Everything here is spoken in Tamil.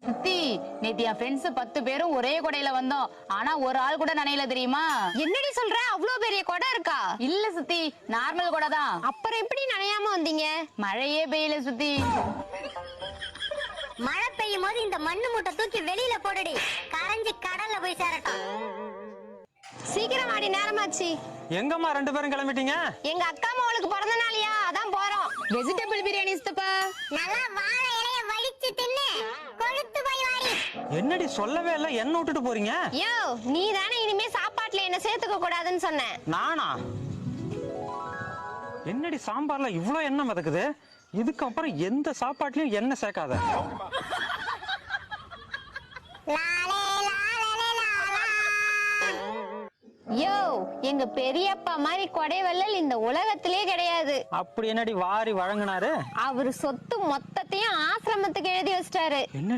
சித்தி நேத்து என் ஃப்ரெண்ட்ஸ் 10 பேரும் ஒரே கொடையில வந்தோம். ஆனா ஒரு ஆள் கூட நனையல தெரியுமா? என்னடி சொல்ற? அவ்ளோ பெரிய கொடை இருக்கா? இல்ல சித்தி, நார்மல் கொடை தான். அப்புறம் எப்படி நனையாம வந்தீங்க? மழையே பெய்யல சித்தி. மழை பெய்யும் போது இந்த மண்ணு மூட்டை தூக்கி வெளியில போடுடி, கரைஞ்சு கடல்ல போய் சேரட்டும். சீக்கிரம் ஆடி, நேரமாச்சு. எங்கம்மா 2 பேரும் கிளம்பிட்டீங்க? எங்க அக்கா அம்மாவுக்கு பிறந்த நாளியா, அதான் போறோம். வெஜிடபிள் பிரியாணி சித்தப்பா. நல்லா வாழை இலைய வலிச்சு தின்னு கொழுத்து போய் வாடி. என்னடி சொல்லவே இல்ல, என்ன விட்டுட்டு போறீங்க? யோ, நீ தானே இனிமே சாப்பாட்டுல என்ன சேர்த்துக்க கூடாதுன்னு சொன்ன. நானா? என்னடி சாம்பார்ல இவ்ளோ எண்ணெய் மிதக்குது? இதுக்கப்புறம் எந்த சாப்பாட்லயும் எண்ணெய் சேர்க்காத. லாலே லாலே லாலா. யோ, எங்க பெரியப்பா மாதிரி கொடை வள்ளல் இந்த உலகத்திலே கிடையாது. அப்படி என்னடி வாரி வழங்கினாரு? அவரு சொத்து மொத்தத்தையும் ஆசிரமத்துக்கு எழுதி வச்சிட்டாரு. என்னடி